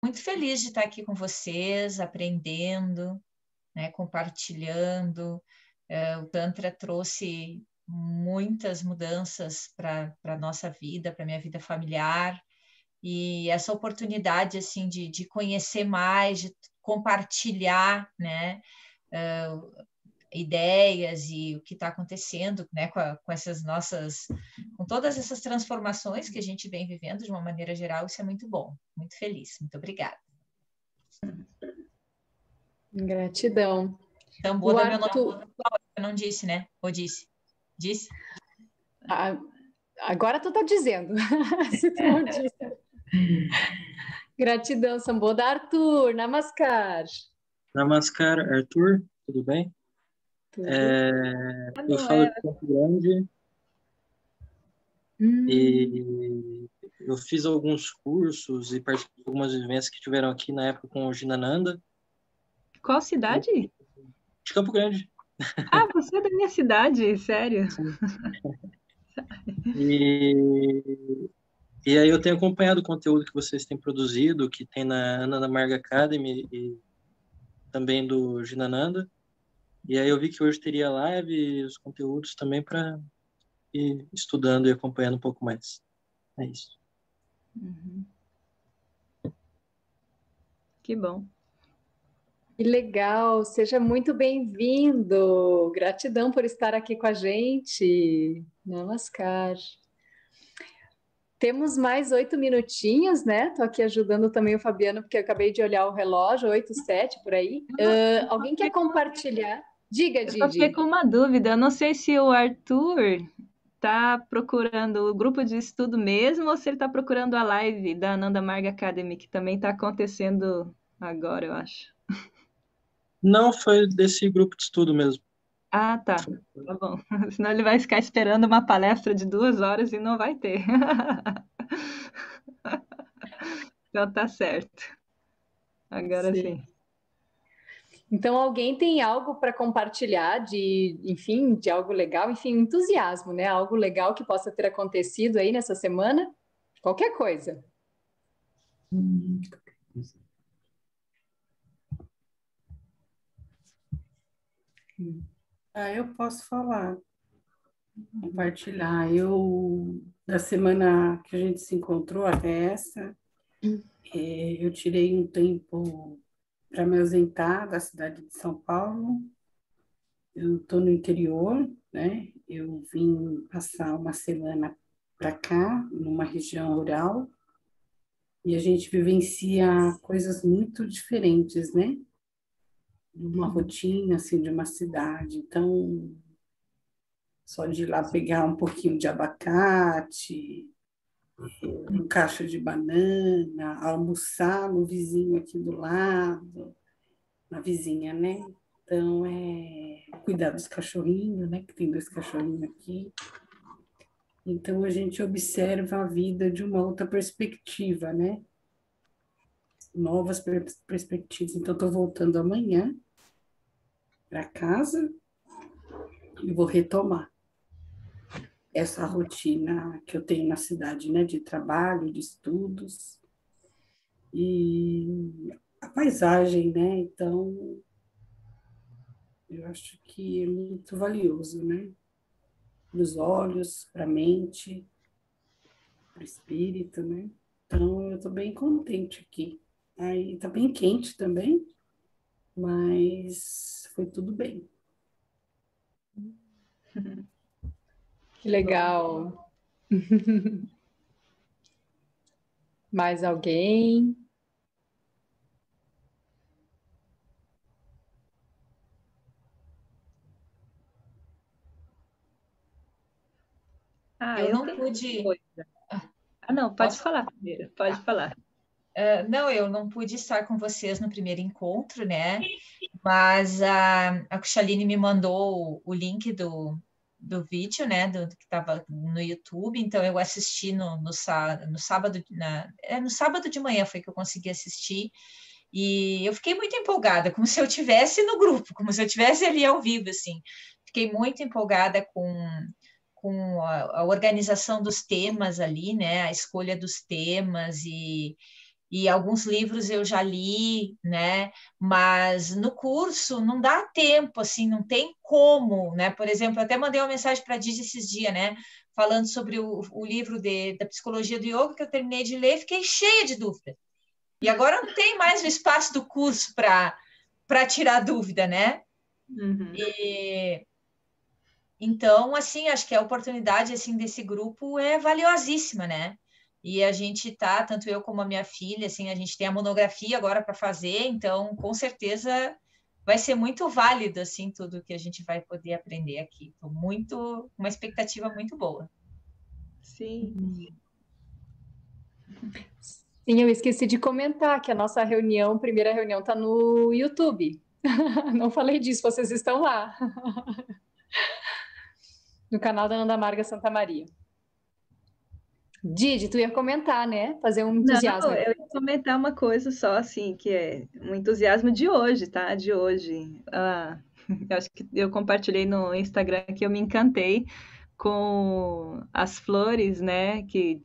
muito feliz de estar aqui com vocês, aprendendo, né, compartilhando. O Tantra trouxe muitas mudanças para a nossa vida, para a minha vida familiar, e essa oportunidade assim de conhecer mais, de compartilhar, né, ideias e o que está acontecendo, né, com essas nossas, com todas essas transformações que a gente vem vivendo de uma maneira geral, isso é muito bom, muito feliz, muito obrigada. Gratidão. Tamboda, meu nome eu não disse, né? Ou disse? Disse? Agora tu tá dizendo. Se tu não disse. Gratidão, Samboda. Arthur, namaskar. Namaskar, Arthur, tudo bem? Eu falo de Campo Grande e eu fiz alguns cursos e participei de algumas vivências que tiveram aqui na época com o Ginananda. Qual cidade? De Campo Grande. Ah, você é da minha cidade, sério? E aí eu tenho acompanhado o conteúdo que vocês têm produzido, que tem na Ananda Marga Academy e também do Ginananda. E aí eu vi que hoje teria live e os conteúdos também para ir estudando e acompanhando um pouco mais. É isso. Uhum. Que bom. Que legal, seja muito bem-vindo. Gratidão por estar aqui com a gente. Namaskar. Temos mais 8 minutinhos, né? Estou aqui ajudando também o Fabiano, porque eu acabei de olhar o relógio, 8, 7, por aí. Alguém quer compartilhar? Diga, Didi. Eu fiquei com uma dúvida, eu não sei se o Arthur está procurando o grupo de estudo mesmo ou se ele está procurando a live da Ananda Marga Academy, que também está acontecendo agora, eu acho. Não, foi desse grupo de estudo mesmo. Ah, tá. Tá bom. Senão ele vai ficar esperando uma palestra de 2 horas e não vai ter. Então tá certo. Agora sim. Então, alguém tem algo para compartilhar enfim, de algo legal, enfim, entusiasmo, né? Algo legal que possa ter acontecido aí nessa semana? Qualquer coisa. Eu posso falar, compartilhar. Da semana que a gente se encontrou até essa, eu tirei um tempo para me ausentar da cidade de São Paulo. Eu estou no interior, né? Eu vim passar uma semana para cá, numa região rural, e a gente vivencia coisas muito diferentes, né? Uma rotina, assim, de uma cidade. Então, só de ir lá pegar um pouquinho de abacate, um cacho de banana, almoçar no vizinho aqui do lado, na vizinha, né? Então, cuidar dos cachorrinhos, né? Que tem 2 cachorrinhos aqui. Então, a gente observa a vida de uma outra perspectiva, né? Novas perspectivas. Então, estou voltando amanhã para casa e vou retomar essa rotina que eu tenho na cidade, né? De trabalho, de estudos e a paisagem, né? Então, eu acho que é muito valioso, né? Para os olhos, para a mente, para o espírito, né? Então, eu estou bem contente aqui. Aí está bem quente também, mas foi tudo bem. Que legal. Mais alguém? Eu não pude... Não, pode falar primeiro, pode falar. Não, eu não pude estar com vocês no primeiro encontro, né? Mas a Kuchaline me mandou o link do vídeo, né? Que estava no YouTube, então eu assisti no sábado, no sábado de manhã foi que eu consegui assistir, e eu fiquei muito empolgada, como se eu estivesse no grupo, como se eu estivesse ali ao vivo, assim. Fiquei muito empolgada com a organização dos temas ali, né? A escolha dos temas e alguns livros eu já li, né? Mas no curso não dá tempo, assim, não tem como, né? Por exemplo, eu até mandei uma mensagem para a Didi esses dias, né? Falando sobre o livro da psicologia do yoga que eu terminei de ler, fiquei cheia de dúvida. E agora não tem mais o espaço do curso para tirar dúvida, né? Uhum. Então, assim, acho que a oportunidade assim desse grupo é valiosíssima, né? E a gente tá, tanto eu como a minha filha, assim, a gente tem a monografia agora para fazer, então com certeza vai ser muito válido assim tudo que a gente vai poder aprender aqui. Tô muito, uma expectativa muito boa. Sim. Sim, eu esqueci de comentar que a nossa primeira reunião está no YouTube. Não falei disso, vocês estão lá. No canal da Ana Marga Santa Maria. Didi, tu ia comentar, né? Fazer um entusiasmo. Não, eu ia comentar uma coisa só, assim, que é um entusiasmo de hoje, tá? De hoje. Eu acho que eu compartilhei no Instagram que eu me encantei com as flores, né? Que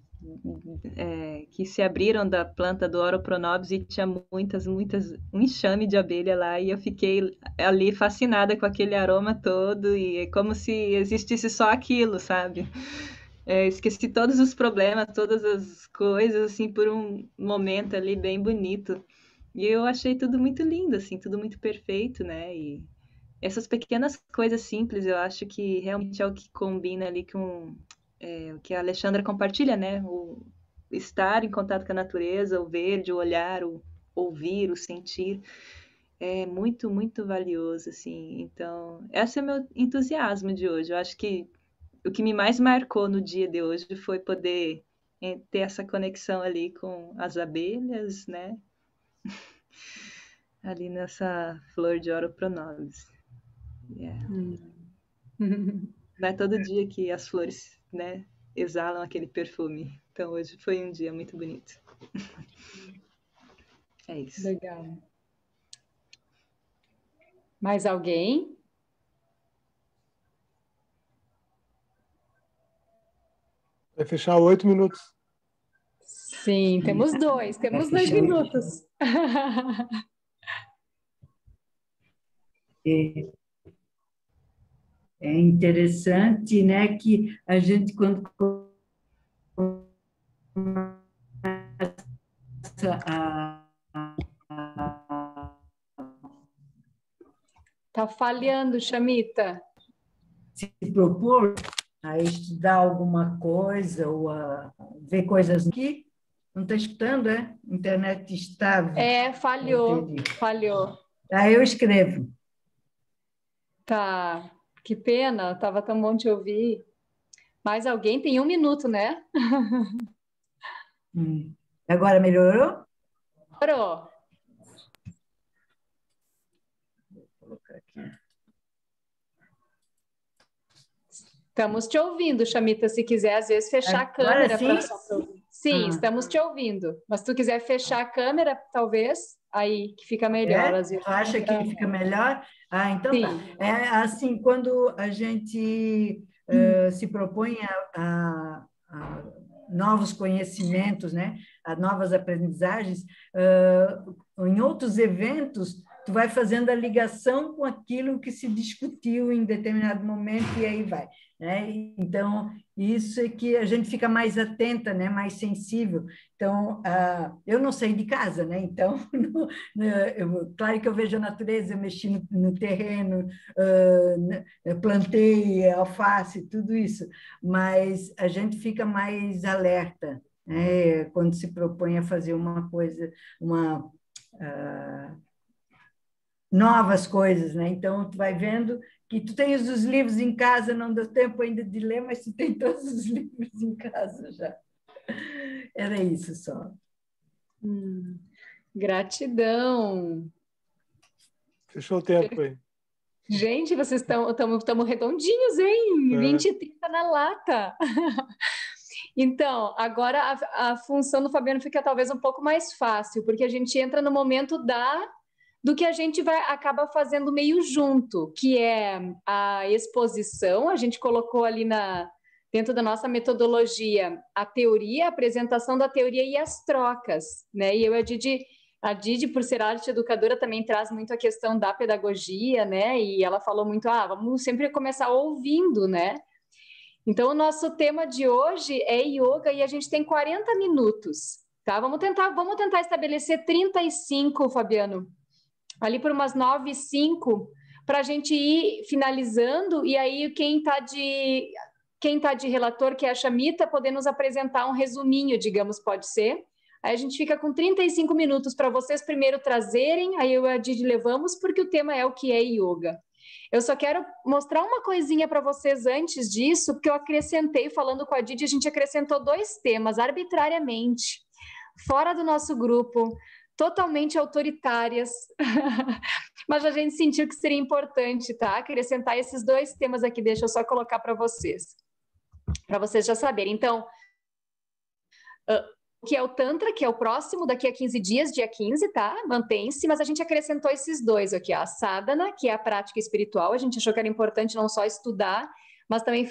se abriram da planta do Oro Pronobis e tinha muitas, um enxame de abelha lá e eu fiquei ali fascinada com aquele aroma todo e é como se existisse só aquilo, sabe? Esqueci todos os problemas, todas as coisas, assim, por um momento ali bem bonito. E eu achei tudo muito lindo, assim, tudo muito perfeito, né? E essas pequenas coisas simples, eu acho que realmente é o que combina ali com o que a Alexandra compartilha, né? O estar em contato com a natureza, o verde, o olhar, o ouvir, o sentir, é muito, muito valioso, assim. Então, esse é o meu entusiasmo de hoje. Eu acho que o que me mais marcou no dia de hoje foi poder ter essa conexão ali com as abelhas, né? Ali nessa flor de Oro Pronobis. Yeah. Não é todo dia que as flores, né, exalam aquele perfume. Então hoje foi um dia muito bonito. É isso. Legal. Mais alguém? Vai fechar 8 minutos. Sim, temos 2 minutos. É interessante, né, que a gente, quando começa Tá falhando, Chamita. se propor a estudar alguma coisa ou a ver coisas aqui, não está escutando, é? Internet estável. Falhou. Aí eu escrevo. Tá, que pena, tava tão bom te ouvir. Mais alguém? Tem 1 minuto, né? Agora melhorou? Parou. Vou colocar aqui. Estamos te ouvindo, Chamita. Se quiser, às vezes, fechar a câmera. Sim, estamos te ouvindo. Mas se tu quiser fechar a câmera, talvez, aí que fica melhor. Às vezes. Tu acha que fica melhor? Então sim. Tá. É assim, quando a gente se propõe a novos conhecimentos, né? A novas aprendizagens, em outros eventos, tu vai fazendo a ligação com aquilo que se discutiu em determinado momento e aí vai, né? Então, isso é que a gente fica mais atenta, né? Mais sensível. Então, eu não saí de casa, né? Então, claro que eu vejo a natureza, eu mexi no terreno, eu plantei alface, tudo isso, mas a gente fica mais alerta, né? Quando se propõe a fazer uma coisa, novas coisas, né? Então, tu vai vendo que tu tens os livros em casa, não deu tempo ainda de ler, mas tu tem todos os livros em casa já. Era isso só. Gratidão. Fechou o tempo aí. Gente, vocês estamos redondinhos, hein? 20 e 30 na lata. Então, agora a função do Fabiano fica talvez um pouco mais fácil, porque a gente entra no momento do que a gente acaba fazendo meio junto, que é a exposição. A gente colocou ali dentro da nossa metodologia, a teoria, a apresentação da teoria e as trocas, né? E eu, a Didi, por ser arte educadora, também traz muito a questão da pedagogia, né? E ela falou muito, vamos sempre começar ouvindo, né? Então, o nosso tema de hoje é yoga e a gente tem 40 minutos, tá? Vamos tentar estabelecer 35, Fabiano, ali por umas 9h05, para a gente ir finalizando, e aí quem tá de relator, que é a Chamita, poder nos apresentar um resuminho, digamos, pode ser? Aí a gente fica com 35 minutos para vocês primeiro trazerem, aí eu e a Didi levamos, porque o tema é o que é yoga. Eu só quero mostrar uma coisinha para vocês antes disso, porque eu acrescentei, falando com a Didi, a gente acrescentou 2 temas arbitrariamente, fora do nosso grupo, totalmente autoritárias, mas a gente sentiu que seria importante, tá? Acrescentar esses 2 temas aqui, deixa eu só colocar para vocês já saberem. Então, que é o Tantra, que é o próximo, daqui a 15 dias, dia 15, tá? Mantém-se, mas a gente acrescentou esses 2 aqui, a Sadhana, que é a prática espiritual, a gente achou que era importante não só estudar, mas também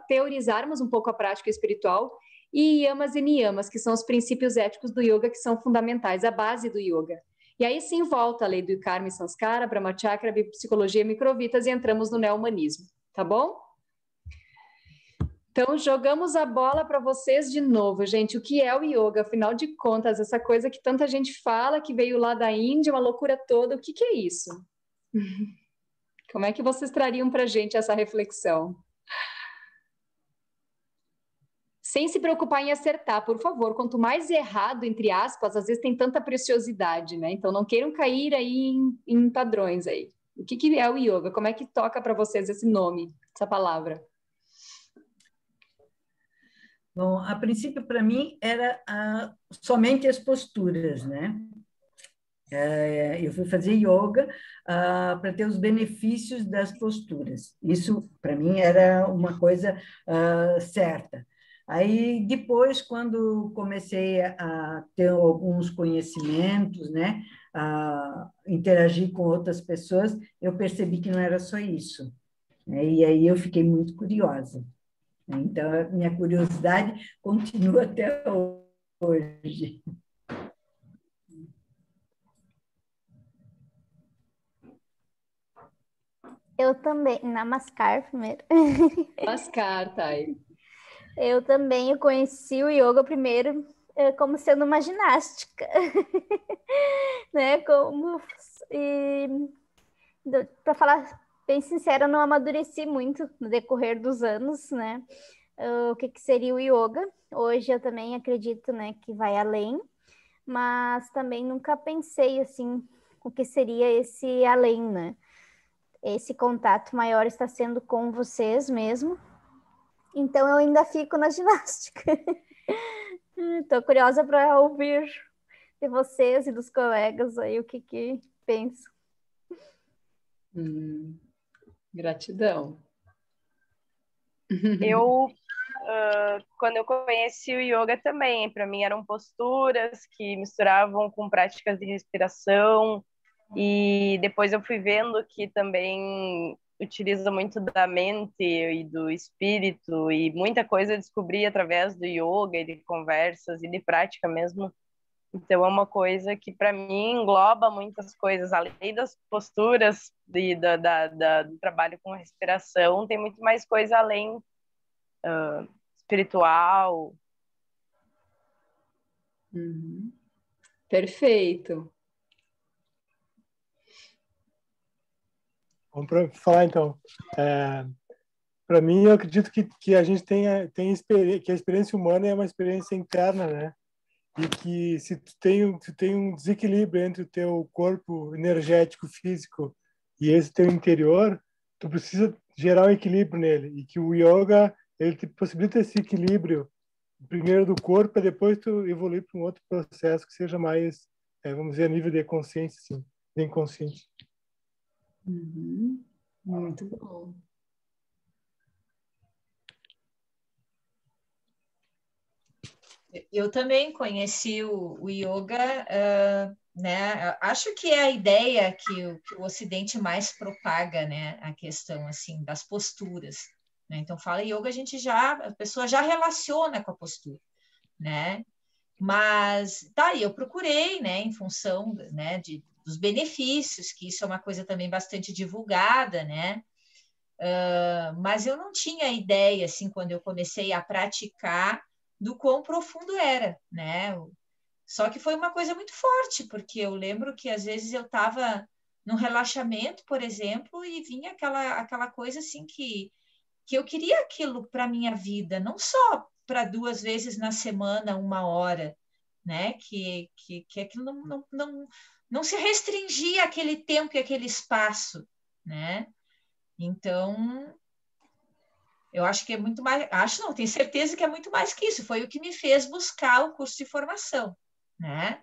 teorizarmos um pouco a prática espiritual, e Yamas e Niyamas, que são os princípios éticos do yoga, que são fundamentais, a base do yoga. E aí sim volta a lei do Karma e Sanskara, Brahmacakra, Psicologia, Microvitas, e entramos no neo-humanismo, tá bom? Então, jogamos a bola para vocês de novo, gente. O que é o yoga? Afinal de contas, essa coisa que tanta gente fala, que veio lá da Índia, uma loucura toda, o que é isso? Como é que vocês trariam para a gente essa reflexão? Sem se preocupar em acertar, por favor. Quanto mais errado, entre aspas, às vezes tem tanta preciosidade, né? Então, não queiram cair aí em padrões aí. O que é o yoga? Como é que toca para vocês esse nome, essa palavra? Bom, a princípio, para mim, era somente as posturas, né? Eu fui fazer yoga para ter os benefícios das posturas. Isso, para mim, era uma coisa certa. Aí, depois, quando comecei a ter alguns conhecimentos, né? A interagir com outras pessoas, eu percebi que não era só isso, né? E aí eu fiquei muito curiosa. Então, a minha curiosidade continua até hoje. Eu também, Namaskar primeiro. Namaskar, Thay. Eu também conheci o yoga primeiro como sendo uma ginástica, né? Para falar bem sincera, eu não amadureci muito no decorrer dos anos, né? O que seria o yoga? Hoje eu também acredito, né, que vai além, mas também nunca pensei assim o que seria esse além, né? Esse contato maior está sendo com vocês mesmo. Então eu ainda fico na ginástica. Estou curiosa para ouvir de vocês e dos colegas aí o que pensam. Gratidão. Quando eu conheci o yoga também, para mim eram posturas que misturavam com práticas de respiração, e depois eu fui vendo que também utiliza muito da mente e do espírito, e muita coisa eu descobri através do yoga e de conversas e de prática mesmo. Então é uma coisa que para mim engloba muitas coisas, além das posturas do trabalho com respiração, tem muito mais coisa além espiritual. Perfeito. Vamos falar então. Para mim, eu acredito que a gente que a experiência humana é uma experiência interna, né? E que se tu tem um desequilíbrio entre o teu corpo energético, físico e esse teu interior, tu precisa gerar um equilíbrio nele. E que o yoga, ele te possibilita esse equilíbrio, primeiro do corpo, para depois tu evoluir para um outro processo que seja mais, vamos dizer, a nível de consciência, sim, de inconsciente. Muito bom. Eu também conheci o yoga, né? Acho que é a ideia que o Ocidente mais propaga, né? A questão assim das posturas, né? Então, fala yoga, a pessoa já relaciona com a postura, né? Mas, tá, eu procurei, né, em função, né, dos benefícios, que isso é uma coisa também bastante divulgada, né? Mas eu não tinha ideia, assim, quando eu comecei a praticar, do quão profundo era, né? Só que foi uma coisa muito forte, porque eu lembro que às vezes eu estava num relaxamento, por exemplo, e vinha aquela coisa assim que eu queria aquilo para minha vida, não só para 2 vezes na semana, 1 hora, né? Que aquilo não se restringia àquele tempo e aquele espaço, né? Então, eu acho que é muito mais, acho não, tenho certeza que é muito mais que isso. Foi o que me fez buscar o curso de formação, né?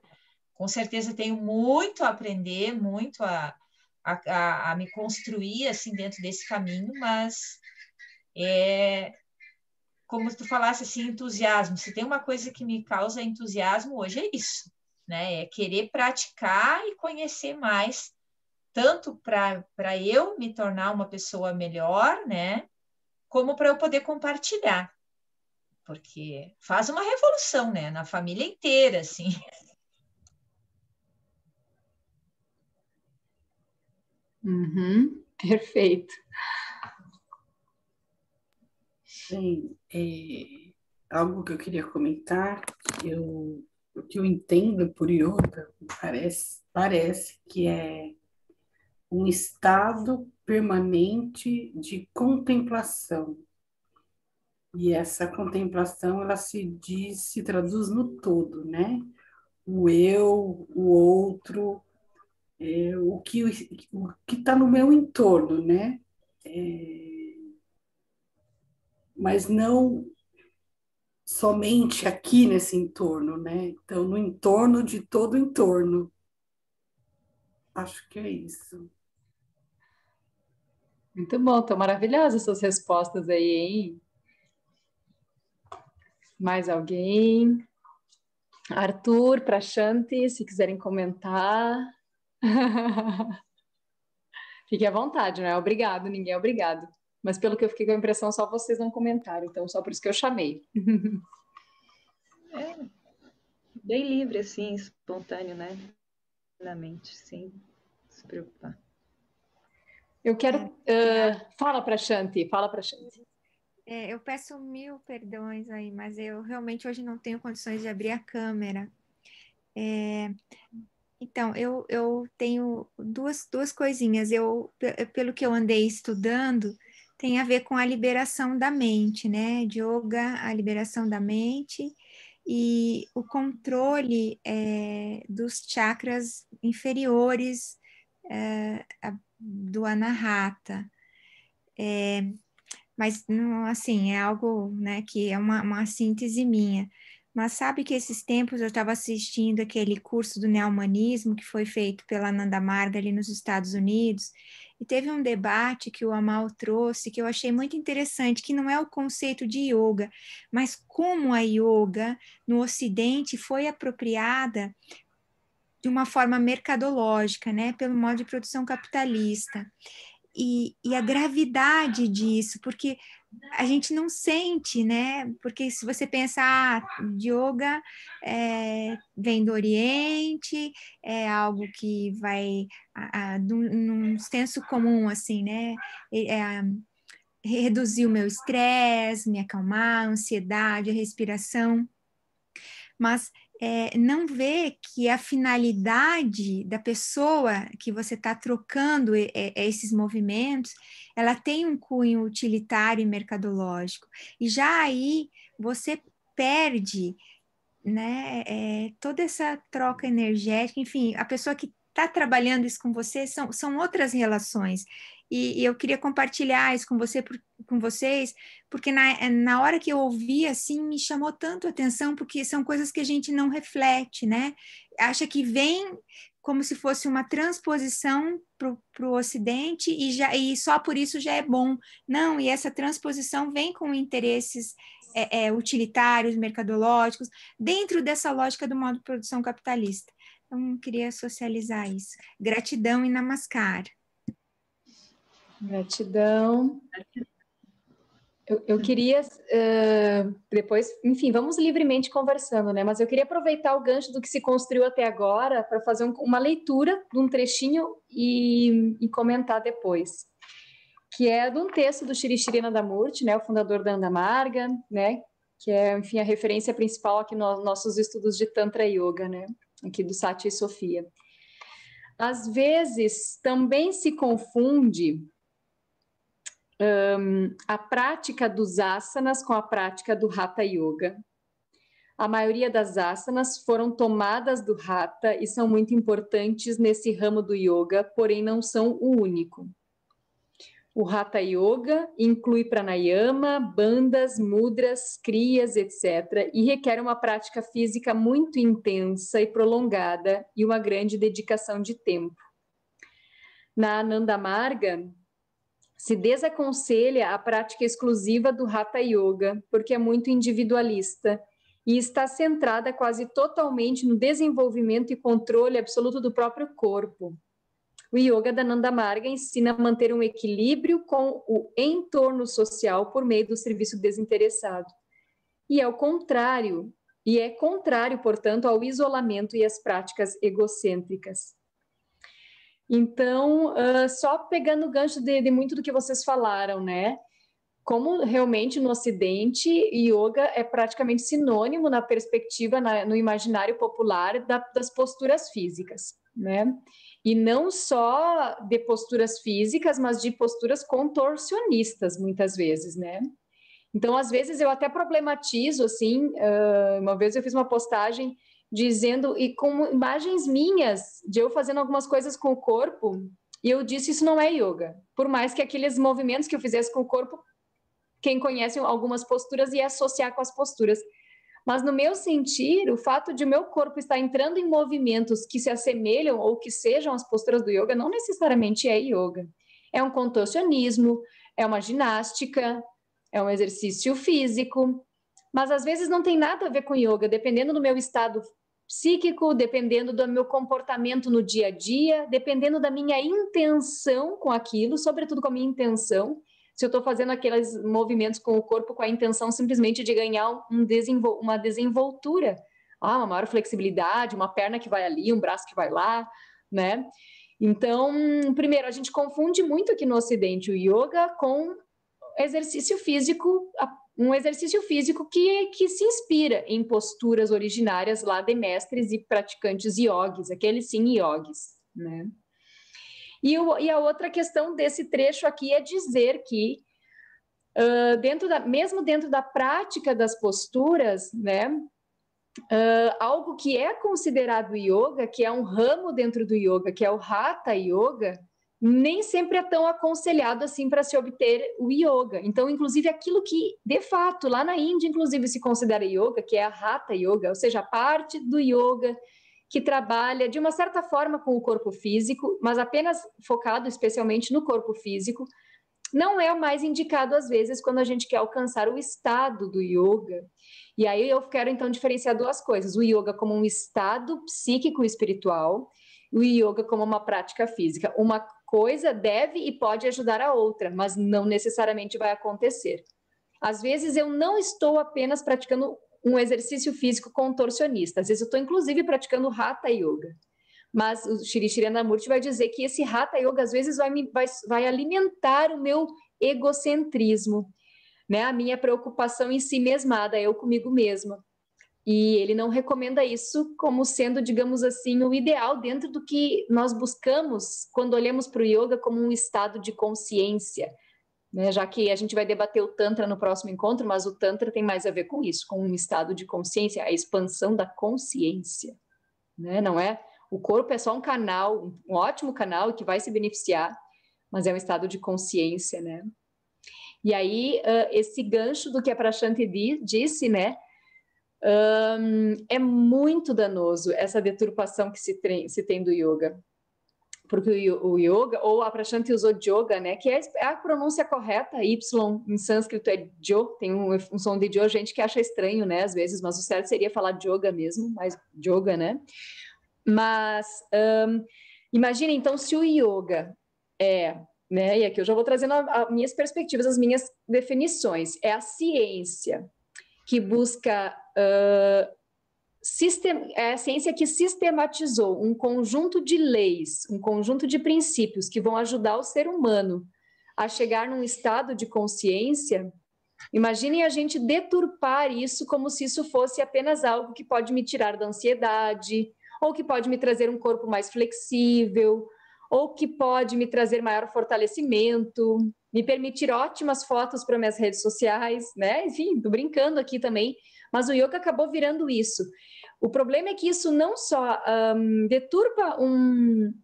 Com certeza tenho muito a aprender, muito a me construir assim dentro desse caminho, mas como tu falasse assim, entusiasmo. Se tem uma coisa que me causa entusiasmo hoje é isso, né? É querer praticar e conhecer mais, tanto para eu me tornar uma pessoa melhor, né? Como para eu poder compartilhar, porque faz uma revolução, né? Na família inteira, assim. Uhum, perfeito. Bem, algo que eu queria comentar, o que eu entendo por yoga, parece que é um estado permanente de contemplação. E essa contemplação, ela se traduz no todo, né? O eu, o outro, o que está no meu entorno, né? Mas não somente aqui nesse entorno, né? Então, no entorno de todo o entorno. Acho que é isso. Muito bom, estão maravilhosas essas respostas aí, hein? Mais alguém? Arthur, Prashanti, se quiserem comentar. Fique à vontade, não é obrigado, ninguém é obrigado. Mas pelo que eu fiquei com a impressão, só vocês não comentaram, então só por isso que eu chamei. Bem livre, assim, espontâneo, né? Na mente, sem se preocupar. Eu quero... fala, Prashanti. Eu peço 1000 perdões aí, mas eu realmente hoje não tenho condições de abrir a câmera. Então, eu tenho duas coisinhas. Pelo que eu andei estudando, tem a ver com a liberação da mente, né? De yoga, a liberação da mente e o controle dos chakras inferiores do Anahata. Mas, não, assim, é algo, né, que é uma síntese minha. Mas sabe que esses tempos eu estava assistindo aquele curso do neo-humanismo que foi feito pela Nanda Marga ali nos Estados Unidos, e teve um debate que o Amal trouxe que eu achei muito interessante, que não é o conceito de yoga, mas como a yoga no Ocidente foi apropriada de uma forma mercadológica, né, pelo modo de produção capitalista. E a gravidade disso, porque a gente não sente, né? Porque se você pensar, yoga vem do Oriente, é algo que vai num senso comum, assim, né? Reduzir o meu estresse, me acalmar, a ansiedade, a respiração, mas não vê que a finalidade da pessoa que você está trocando esses movimentos, ela tem um cunho utilitário e mercadológico. E já aí você perde, né, toda essa troca energética, enfim, a pessoa que está trabalhando isso com você são outras relações. E eu queria compartilhar isso com vocês, porque na hora que eu ouvi, assim, me chamou tanto a atenção, porque são coisas que a gente não reflete, né? Acha que vem como se fosse uma transposição para o Ocidente e só por isso já é bom. Não, e essa transposição vem com interesses utilitários, mercadológicos, dentro dessa lógica do modo de produção capitalista. Então, queria socializar isso. Gratidão e namaskar. Gratidão. Eu queria, depois, enfim, vamos livremente conversando, né? Mas eu queria aproveitar o gancho do que se construiu até agora para fazer uma leitura de um trechinho e comentar depois, que é de um texto do Sri Sri Nandamurti, né? O fundador da Andamarga, né? Que é, enfim, a referência principal aqui nos nossos estudos de Tantra Yoga, né? Aqui do Satya e Sofia. Às vezes, também se confunde a prática dos asanas com a prática do Hatha Yoga. A maioria das asanas foram tomadas do Hatha e são muito importantes nesse ramo do Yoga, porém não são o único. O Hatha Yoga inclui pranayama, bandhas, mudras, kriyas, etc. e requer uma prática física muito intensa e prolongada e uma grande dedicação de tempo. Na Anandamarga, se desaconselha a prática exclusiva do Hatha Yoga, porque é muito individualista e está centrada quase totalmente no desenvolvimento e controle absoluto do próprio corpo. O Yoga da Anandamarga ensina a manter um equilíbrio com o entorno social por meio do serviço desinteressado. E é contrário, portanto, ao isolamento e às práticas egocêntricas. Então, só pegando o gancho de muito do que vocês falaram, né? Como realmente no Ocidente, yoga é praticamente sinônimo na perspectiva, no imaginário popular das posturas físicas, né? E não só de posturas físicas, mas de posturas contorcionistas, muitas vezes, né? Então, às vezes, eu até problematizo, assim, uma vez eu fiz uma postagem dizendo, e com imagens minhas, de eu fazendo algumas coisas com o corpo, e eu disse, isso não é yoga. Por mais que aqueles movimentos que eu fizesse com o corpo, quem conhece algumas posturas ia associar com as posturas. Mas no meu sentir, o fato de o meu corpo estar entrando em movimentos que se assemelham ou que sejam as posturas do yoga, não necessariamente é yoga. É um contorcionismo, é uma ginástica, é um exercício físico, mas às vezes não tem nada a ver com yoga, dependendo do meu estado psíquico, dependendo do meu comportamento no dia a dia, dependendo da minha intenção com aquilo, sobretudo com a minha intenção. Se eu estou fazendo aqueles movimentos com o corpo com a intenção simplesmente de ganhar uma desenvoltura, uma maior flexibilidade, uma perna que vai ali, um braço que vai lá, né? Então, primeiro, a gente confunde muito aqui no Ocidente o yoga com exercício físico, um exercício físico que se inspira em posturas originárias lá de mestres e praticantes yogis, aqueles sim yogis, né? E a outra questão desse trecho aqui é dizer que, mesmo dentro da prática das posturas, né, algo que é considerado yoga, que é um ramo dentro do yoga, que é o Hatha Yoga, nem sempre é tão aconselhado assim para se obter o yoga. Então, inclusive, aquilo que, de fato, lá na Índia, inclusive, se considera yoga, que é a Hatha Yoga, ou seja, a parte do yoga que trabalha, de uma certa forma, com o corpo físico, mas apenas focado especialmente no corpo físico, não é o mais indicado, às vezes, quando a gente quer alcançar o estado do yoga. E aí eu quero, então, diferenciar duas coisas. O yoga como um estado psíquico e espiritual, e o yoga como uma prática física. Uma coisa deve e pode ajudar a outra, mas não necessariamente vai acontecer. Às vezes eu não estou apenas praticando um exercício físico contorcionista, às vezes eu estou inclusive praticando Hatha Yoga, mas o Sri Sri Nandamurti vai dizer que esse Hatha Yoga às vezes vai alimentar o meu egocentrismo, né? A minha preocupação em si mesmada, eu comigo mesma. E ele não recomenda isso como sendo, digamos assim, o ideal dentro do que nós buscamos quando olhamos para o yoga como um estado de consciência, né? Já que a gente vai debater o Tantra no próximo encontro, mas o Tantra tem mais a ver com isso, com um estado de consciência, a expansão da consciência, né? Não é? O corpo é só um canal, um ótimo canal que vai se beneficiar, mas é um estado de consciência, né? E aí, esse gancho do que a Prashanti disse, né? É muito danoso essa deturpação que se tem do yoga, porque o yoga, ou a Prashanti usou yoga, né, que é a pronúncia correta, Y em sânscrito é jo, tem um som de jo, gente que acha estranho, né, às vezes, mas o certo seria falar yoga mesmo, mas yoga, né, mas imagina então se o yoga é né? E aqui eu já vou trazendo as minhas perspectivas, as minhas definições. É a ciência que busca... é a ciência que sistematizou um conjunto de leis, um conjunto de princípios que vão ajudar o ser humano a chegar num estado de consciência. Imaginem a gente deturpar isso como se isso fosse apenas algo que pode me tirar da ansiedade, ou que pode me trazer um corpo mais flexível, ou que pode me trazer maior fortalecimento, me permitir ótimas fotos para minhas redes sociais, né? Enfim, estou brincando aqui também, mas o yoga acabou virando isso. O problema é que isso não só deturpa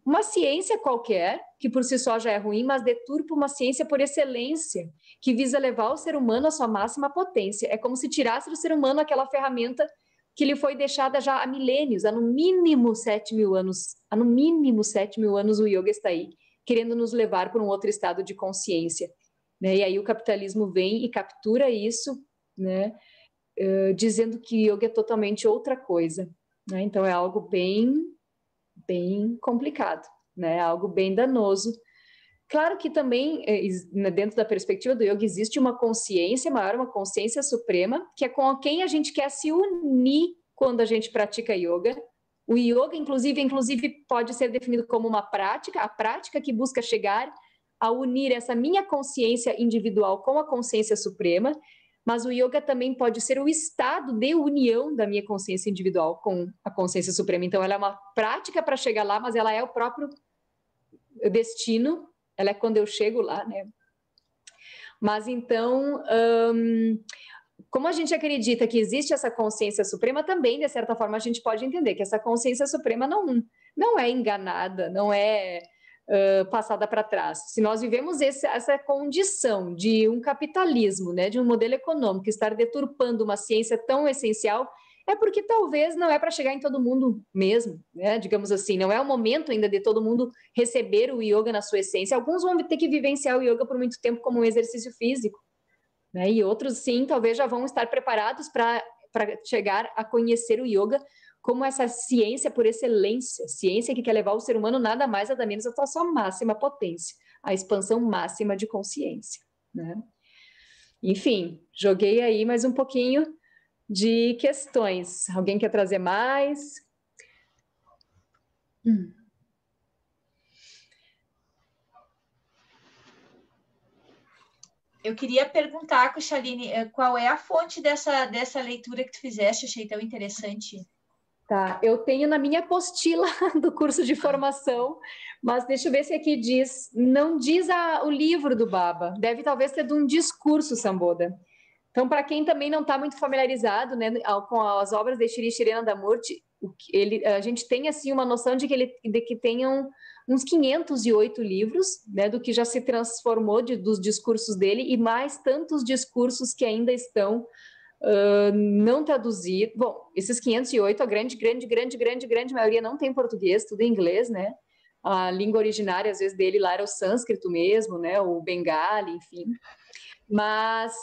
uma ciência qualquer, que por si só já é ruim, mas deturpa uma ciência por excelência, que visa levar o ser humano à sua máxima potência. É como se tirasse do ser humano aquela ferramenta que lhe foi deixada já há milênios, há no mínimo 7.000 anos. Há no mínimo 7.000 anos o yoga está aí, querendo nos levar para um outro estado de consciência, né? E aí o capitalismo vem e captura isso, né? Dizendo que yoga é totalmente outra coisa, né? Então é algo bem complicado, né? Algo bem danoso. Claro que também, dentro da perspectiva do yoga, existe uma consciência maior, uma consciência suprema, que é com quem a gente quer se unir quando a gente pratica yoga. O yoga, inclusive pode ser definido como uma prática, a prática que busca chegar a unir essa minha consciência individual com a consciência suprema, mas o yoga também pode ser o estado de união da minha consciência individual com a consciência suprema. Então, ela é uma prática para chegar lá, mas ela é o próprio destino, ela é quando eu chego lá, né? Mas então, como a gente acredita que existe essa consciência suprema, também, de certa forma, a gente pode entender que essa consciência suprema não é enganada, não é passada para trás. Se nós vivemos essa condição de um capitalismo, né, de um modelo econômico estar deturpando uma ciência tão essencial, é porque talvez não é para chegar em todo mundo mesmo, né? Digamos assim, não é o momento ainda de todo mundo receber o yoga na sua essência. Alguns vão ter que vivenciar o yoga por muito tempo como um exercício físico, né? E outros, sim, talvez já vão estar preparados para chegar a conhecer o yoga como essa ciência por excelência, ciência que quer levar o ser humano nada mais, nada menos à sua máxima potência, a expansão máxima de consciência, né? Enfim, joguei aí mais um pouquinho de questões. Alguém quer trazer mais? Eu queria perguntar, Kuchaline, qual é a fonte dessa leitura que tu fizeste? Achei tão interessante. Tá, eu tenho na minha apostila do curso de formação, mas deixa eu ver se aqui diz, não diz o livro do Baba, deve talvez ter de um discurso, Samboda. Então, para quem também não está muito familiarizado, né, com as obras de Shri Shri Anandamurti, a gente tem assim uma noção de que tenham uns 508 livros, né, do que já se transformou dos discursos dele, e mais tantos discursos que ainda estão não traduzidos. Bom, esses 508, a grande maioria não tem português, tudo em inglês, né? A língua originária, às vezes, dele lá era o sânscrito mesmo, né? O bengali, enfim. Mas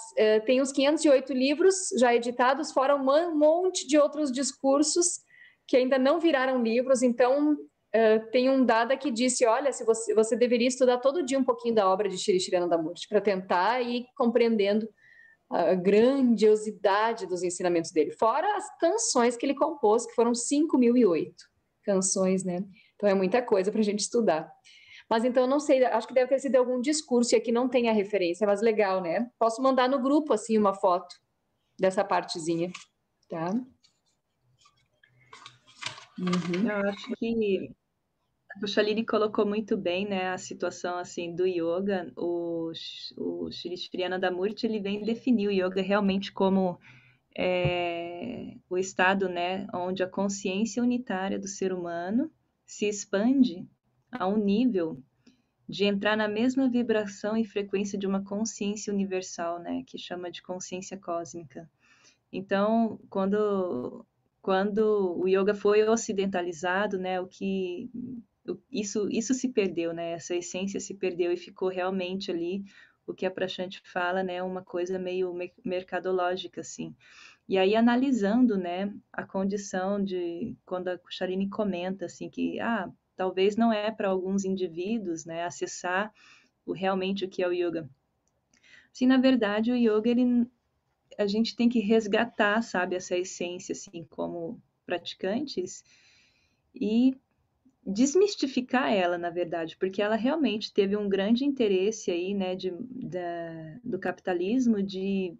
tem uns 508 livros já editados, fora um monte de outros discursos que ainda não viraram livros. Então, tem um dado que disse, olha, se você deveria estudar todo dia um pouquinho da obra de Shri Shri Anandamurti para tentar ir compreendendo a grandiosidade dos ensinamentos dele. Fora as canções que ele compôs, que foram 5.008 canções, né? Então, é muita coisa para a gente estudar. Mas então, eu não sei, acho que deve ter sido algum discurso, e aqui não tem a referência, mas legal, né? Posso mandar no grupo, assim, uma foto dessa partezinha, tá? Eu acho que a Kuchaline colocou muito bem, né, a situação, assim, do yoga. O Shri Shri Anandamurti, ele vem definir o yoga realmente como o estado, né, onde a consciência unitária do ser humano se expande a um nível de entrar na mesma vibração e frequência de uma consciência universal, né, que chama de consciência cósmica. Então, quando o yoga foi ocidentalizado, né, isso se perdeu, né, essa essência se perdeu e ficou realmente ali o que a Prashanti fala, né, uma coisa meio mercadológica, assim. E aí, analisando, né, a condição de, quando a Kuchaline comenta, assim, que, talvez não é para alguns indivíduos, né, acessar realmente o que é o yoga. Assim, na verdade, o yoga, a gente tem que resgatar, sabe, essa essência, assim, como praticantes, e desmistificar ela, na verdade, porque ela realmente teve um grande interesse aí, né, do capitalismo de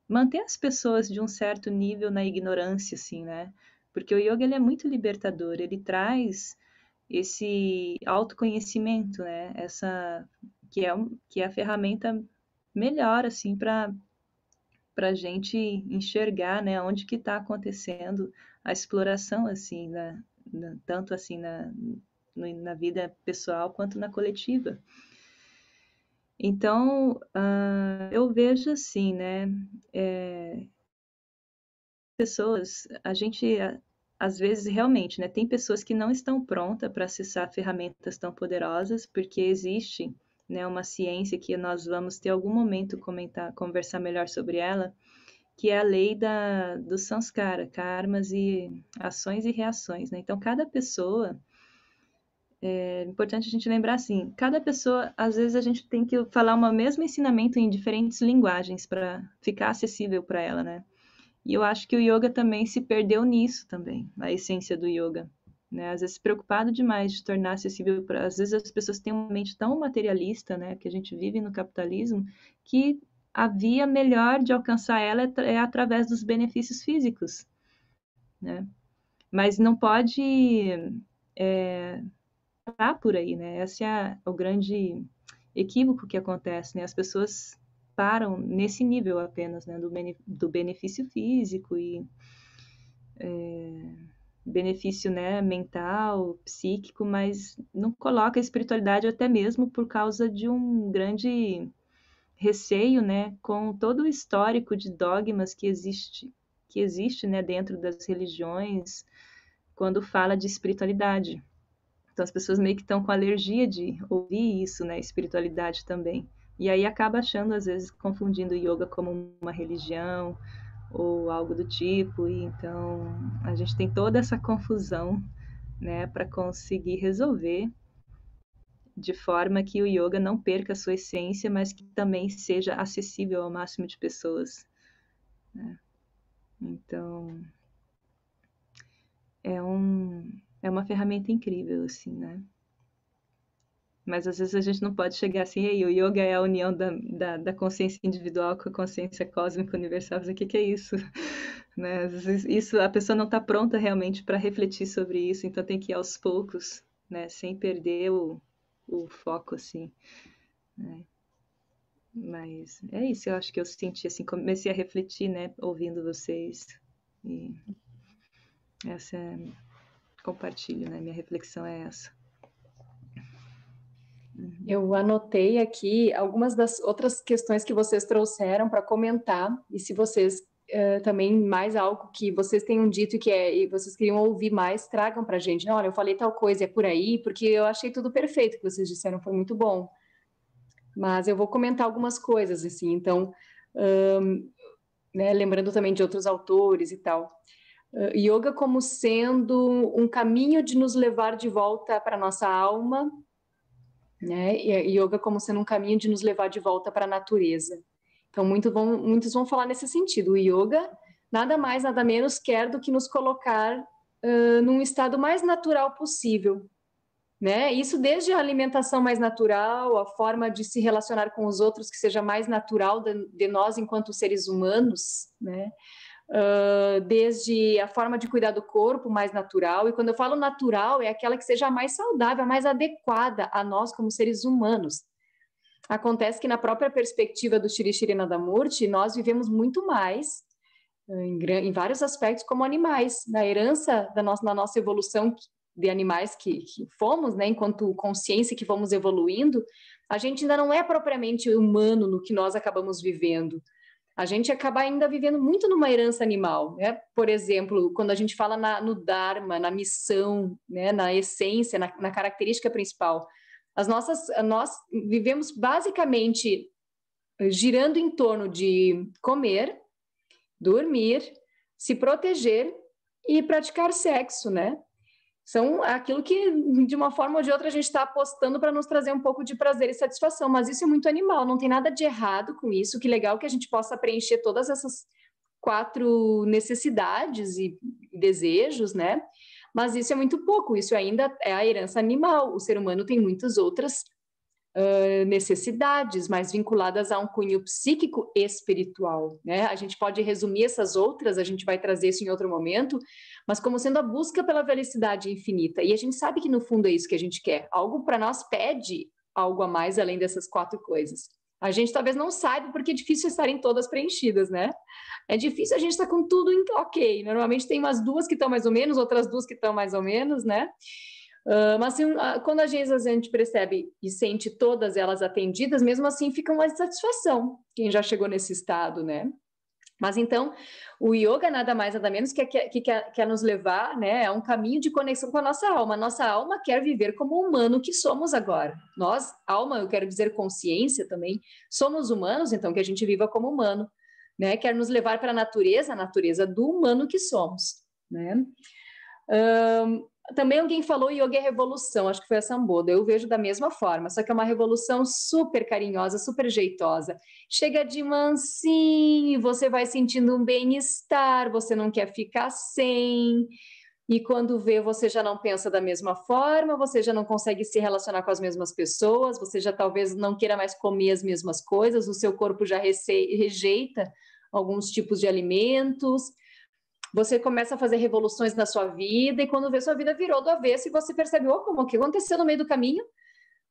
manter as pessoas de um certo nível na ignorância, assim, né? Porque o yoga, ele é muito libertador, ele traz esse autoconhecimento, né? Que é a ferramenta melhor, assim, para a gente enxergar, né, onde que está acontecendo a exploração, assim, tanto assim na vida pessoal quanto na coletiva. Então, eu vejo assim, né, pessoas, a gente, às vezes, realmente, né, tem pessoas que não estão prontas para acessar ferramentas tão poderosas, porque existe, né, uma ciência que nós vamos ter algum momento conversar melhor sobre ela, que é a lei do samskara, karmas e ações e reações, né? Então, cada pessoa, é importante a gente lembrar assim, cada pessoa, às vezes a gente tem que falar o mesmo ensinamento em diferentes linguagens para ficar acessível para ela, né? E eu acho que o yoga também se perdeu nisso também, a essência do yoga, né? Às vezes preocupado demais de tornar acessível para, às vezes as pessoas têm uma mente tão materialista, né, que a gente vive no capitalismo, que a via melhor de alcançar ela é através dos benefícios físicos, né? Mas não pode parar por aí, né? Esse é o grande equívoco que acontece, né? As pessoas param nesse nível apenas, né? Do benefício físico e benefício, né, mental, psíquico, mas não coloca a espiritualidade até mesmo por causa de um grande receio, né, com todo o histórico de dogmas que existe, né, dentro das religiões, quando fala de espiritualidade. Então as pessoas meio que estão com alergia de ouvir isso, né, espiritualidade também. E aí acaba achando, às vezes, confundindo o yoga como uma religião ou algo do tipo, e então a gente tem toda essa confusão, né, para conseguir resolver de forma que o yoga não perca a sua essência, mas que também seja acessível ao máximo de pessoas, né? Então, é uma ferramenta incrível, assim, né? Mas às vezes a gente não pode chegar assim, ei, o yoga é a união da consciência individual com a consciência cósmica universal. O que é isso? Né? Às vezes isso, a pessoa não está pronta realmente para refletir sobre isso, então tem que ir aos poucos, né? Sem perder o foco, assim, né? Mas é isso, eu acho que eu senti assim, comecei a refletir, né, ouvindo vocês, e essa compartilho, né, minha reflexão é essa. Eu anotei aqui algumas das outras questões que vocês trouxeram para comentar, e se vocês também mais algo que vocês tenham dito e vocês queriam ouvir mais, tragam para a gente. Olha, eu falei tal coisa, é por aí, porque eu achei tudo perfeito que vocês disseram, foi muito bom. Mas eu vou comentar algumas coisas, assim, então, né, lembrando também de outros autores e tal. Yoga como sendo um caminho de nos levar de volta para a nossa alma, né? E yoga como sendo um caminho de nos levar de volta para a natureza. Então, muitos vão falar nesse sentido. O yoga nada mais, nada menos quer do que nos colocar num estado mais natural possível, né? Isso desde a alimentação mais natural, a forma de se relacionar com os outros que seja mais natural de nós enquanto seres humanos, né? Desde a forma de cuidar do corpo mais natural, e quando eu falo natural, é aquela que seja mais saudável, mais adequada a nós como seres humanos. Acontece que na própria perspectiva do Shri Shri Nadamurti, nós vivemos muito mais, em vários aspectos, como animais, na herança da nossa evolução de animais que fomos, né, enquanto consciência que fomos evoluindo, a gente ainda não é propriamente humano no que nós acabamos vivendo. A gente acaba ainda vivendo muito numa herança animal, né? Por exemplo, quando a gente fala no Dharma, na missão, né? Na essência, na característica principal. Nós vivemos basicamente girando em torno de comer, dormir, se proteger e praticar sexo, né? São aquilo que, de uma forma ou de outra, a gente está apostando para nos trazer um pouco de prazer e satisfação, mas isso é muito animal, não tem nada de errado com isso, que legal que a gente possa preencher todas essas 4 necessidades e desejos, né? Mas isso é muito pouco, isso ainda é a herança animal, o ser humano tem muitas outras necessidades mais vinculadas a um cunho psíquico e espiritual, né? A gente pode resumir essas outras, a gente vai trazer isso em outro momento, mas como sendo a busca pela felicidade infinita. E a gente sabe que no fundo é isso que a gente quer. Algo para nós pede algo a mais além dessas 4 coisas. A gente talvez não saiba porque é difícil estarem todas preenchidas, né? É difícil a gente estar com tudo ok. Normalmente tem umas 2 que estão mais ou menos, outras 2 que estão mais ou menos, né? Mas assim, quando a gente percebe e sente todas elas atendidas, mesmo assim fica uma insatisfação, quem já chegou nesse estado, né? Mas então, o yoga nada mais nada menos que quer nos levar, né, a um caminho de conexão com a nossa alma. Nossa alma quer viver como humano que somos agora. Nós, alma, eu quero dizer consciência também, somos humanos, então que a gente viva como humano, né? Quer nos levar para a natureza do humano que somos, né? Também alguém falou yoga é revolução, acho que foi a Samboda, eu vejo da mesma forma, só que é uma revolução super carinhosa, super jeitosa, chega de mansinho, você vai sentindo um bem-estar, você não quer ficar sem, e quando vê você já não pensa da mesma forma, você já não consegue se relacionar com as mesmas pessoas, você já talvez não queira mais comer as mesmas coisas, o seu corpo já rejeita alguns tipos de alimentos, você começa a fazer revoluções na sua vida e quando vê sua vida virou do avesso e você percebe, como o que aconteceu no meio do caminho,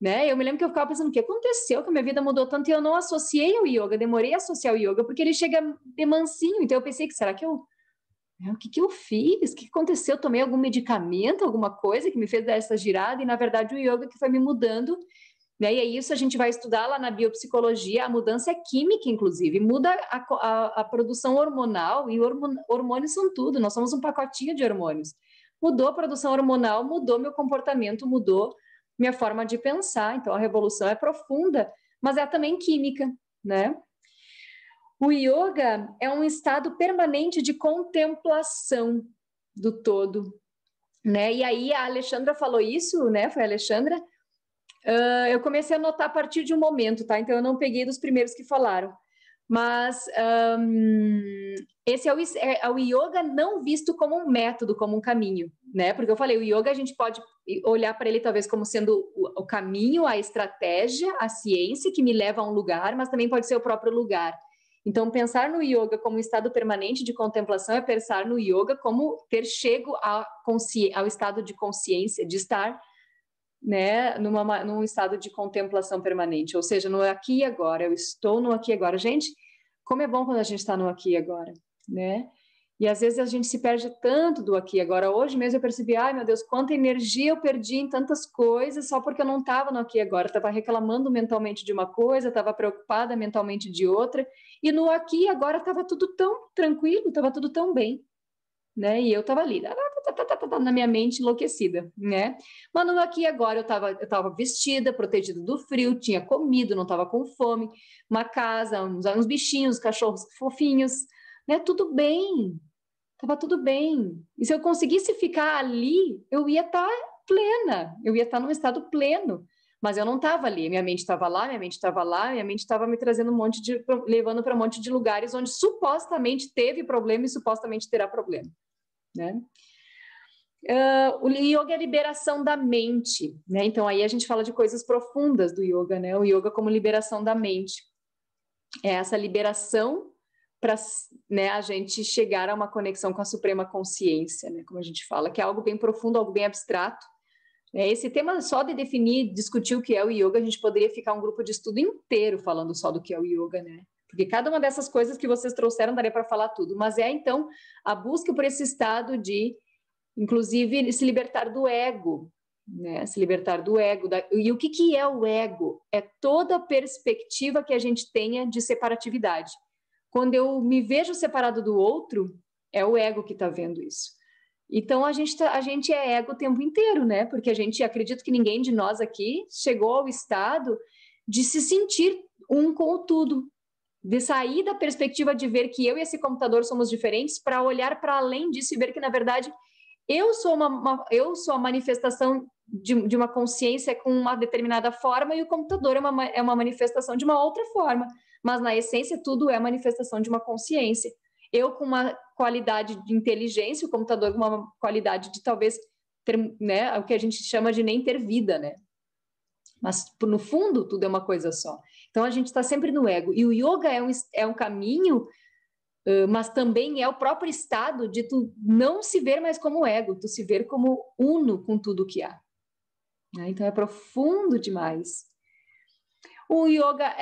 né? Eu me lembro que eu ficava pensando, o que aconteceu que a minha vida mudou tanto e eu não associei ao yoga, demorei a associar o yoga porque ele chega de mansinho, então eu pensei que será que o que eu fiz? O que aconteceu? Eu tomei algum medicamento, alguma coisa que me fez dar essa girada e na verdade o yoga que foi me mudando, né? E é isso, a gente vai estudar lá na biopsicologia, a mudança é química, inclusive, muda a produção hormonal, e hormônios são tudo, nós somos um pacotinho de hormônios. Mudou a produção hormonal, mudou meu comportamento, mudou minha forma de pensar, então a revolução é profunda, mas é também química, né? O yoga é um estado permanente de contemplação do todo, né? E aí a Alexandra falou isso, né? Foi a Alexandra. Eu comecei a notar a partir de um momento, tá? Então eu não peguei dos primeiros que falaram. Mas esse é o yoga não visto como um método, como um caminho, né? Porque eu falei, o yoga a gente pode olhar para ele talvez como sendo o caminho, a estratégia, a ciência que me leva a um lugar, mas também pode ser o próprio lugar. Então, pensar no yoga como um estado permanente de contemplação é pensar no yoga como ter chego ao estado de consciência, de estar, né, num estado de contemplação permanente, ou seja, no aqui e agora, eu estou no aqui e agora. Gente, como é bom quando a gente está no aqui e agora, né? E às vezes a gente se perde tanto do aqui e agora. Hoje mesmo eu percebi, ai meu Deus, quanta energia eu perdi em tantas coisas só porque eu não estava no aqui e agora, estava reclamando mentalmente de uma coisa, estava preocupada mentalmente de outra, e no aqui e agora estava tudo tão tranquilo, estava tudo tão bem, né? E eu estava ali, na minha mente enlouquecida, né? Mas no aqui e agora eu estava vestida, protegida do frio, tinha comido, não estava com fome, uma casa, uns bichinhos, cachorros fofinhos, né? Tudo bem, estava tudo bem. E se eu conseguisse ficar ali, eu ia estar plena, eu ia estar num estado pleno. Mas eu não estava ali, minha mente estava lá, minha mente estava me trazendo levando para um monte de lugares onde supostamente teve problema e supostamente terá problema, né? O yoga é a liberação da mente, né? Então aí a gente fala de coisas profundas do yoga, né? O yoga como liberação da mente. É essa liberação para, né, a gente chegar a uma conexão com a suprema consciência, né? Como a gente fala, que é algo bem profundo, algo bem abstrato. Esse tema só de definir, discutir o que é o yoga, a gente poderia ficar um grupo de estudo inteiro falando só do que é o yoga, né? Porque cada uma dessas coisas que vocês trouxeram daria para falar tudo, mas então a busca por esse estado de, inclusive, se libertar do ego, né? Se libertar do ego. E o que é o ego? É toda a perspectiva que a gente tenha de separatividade. Quando eu me vejo separado do outro, é o ego que está vendo isso. Então, a gente é ego o tempo inteiro, né? Porque acredito que ninguém de nós aqui chegou ao estado de se sentir um com o tudo, de sair da perspectiva de ver que eu e esse computador somos diferentes para olhar para além disso e ver que, na verdade, eu sou a manifestação de uma consciência com uma determinada forma e o computador é uma manifestação de uma outra forma, mas na essência tudo é manifestação de uma consciência. Eu com uma qualidade de inteligência, o computador com uma qualidade de talvez ter, né, o que a gente chama de nem ter vida, né? Mas no fundo tudo é uma coisa só. Então a gente está sempre no ego. E o yoga é um caminho, mas também é o próprio estado de tu não se ver mais como ego, tu se ver como uno com tudo que há. Então é profundo demais. O yoga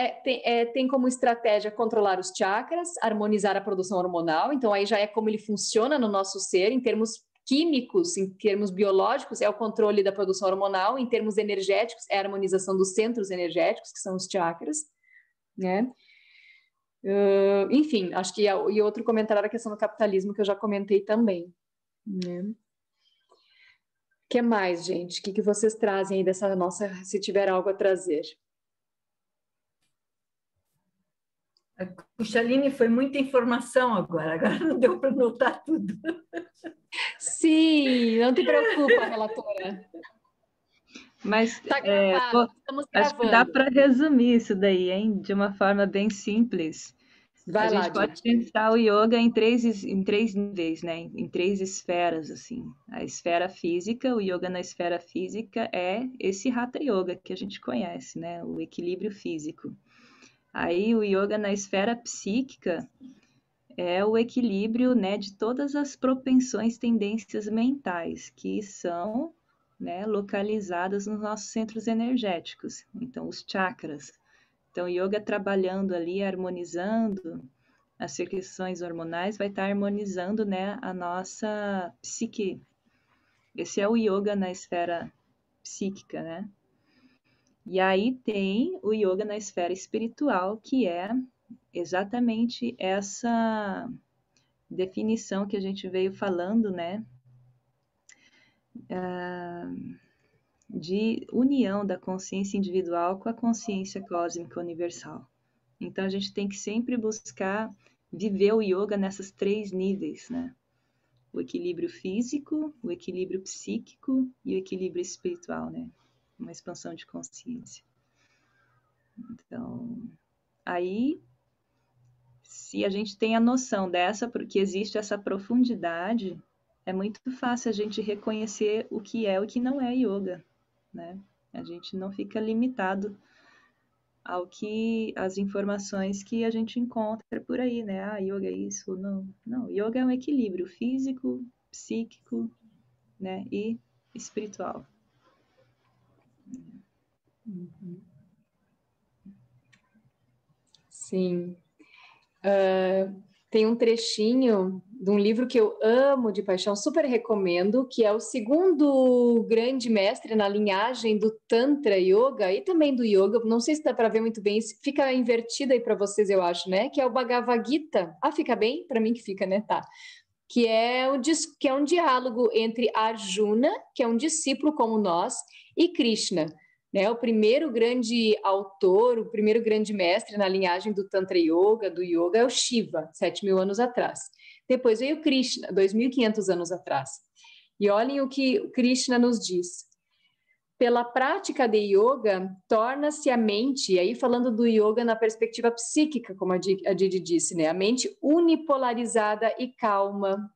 tem como estratégia controlar os chakras, harmonizar a produção hormonal, então aí já é como ele funciona no nosso ser, em termos químicos, em termos biológicos, é o controle da produção hormonal, em termos energéticos, é a harmonização dos centros energéticos, que são os chakras, né? Enfim, acho que e outro comentário era a questão do capitalismo, que eu já comentei também, né? O que mais, gente? O que vocês trazem aí dessa nossa, se tiver algo a trazer? Puxaline, foi muita informação agora não deu para notar tudo. Sim, não te preocupa, relatora. Mas tá gravado, estamos acho que dá para resumir isso daí, hein? De uma forma bem simples. Vai a lá, gente pode pensar o yoga em três níveis, né? Em três esferas, assim. A esfera física, o yoga na esfera física é esse Hatha Yoga que a gente conhece, né? O equilíbrio físico. Aí o yoga na esfera psíquica é o equilíbrio, né, de todas as propensões, tendências mentais que são, né, localizadas nos nossos centros energéticos. Então, os chakras. Então, o yoga trabalhando ali, harmonizando as secreções hormonais, vai estar harmonizando, né, a nossa psique. Esse é o yoga na esfera psíquica, né? E aí tem o yoga na esfera espiritual, que é exatamente essa definição que a gente veio falando, né? De união da consciência individual com a consciência cósmica universal. Então a gente tem que sempre buscar viver o yoga nessas três níveis, né? O equilíbrio físico, o equilíbrio psíquico e o equilíbrio espiritual, né? Uma expansão de consciência. Então, aí, se a gente tem a noção dessa, porque existe essa profundidade, é muito fácil a gente reconhecer o que é e o que não é yoga, né? A gente não fica limitado as informações que a gente encontra por aí, né? Ah, yoga é isso, não. Não, yoga é um equilíbrio físico, psíquico, né? E espiritual. Sim. Tem um trechinho de um livro que eu amo de paixão, super recomendo, que é o segundo grande mestre na linhagem do Tantra Yoga e também do Yoga. Não sei se dá para ver muito bem, fica invertido aí para vocês, eu acho, né? Que é o Bhagavad Gita. Ah, fica bem? Para mim que fica, né? Tá. Que é um diálogo entre Arjuna, que é um discípulo como nós, e Krishna, né? O primeiro grande autor, o primeiro grande mestre na linhagem do Tantra Yoga, do Yoga, é o Shiva, 7.000 anos atrás. Depois veio Krishna, 2.500 anos atrás. E olhem o que Krishna nos diz. Pela prática de yoga, torna-se a mente, aí falando do yoga na perspectiva psíquica, como a Didi disse, né? A mente unipolarizada e calma.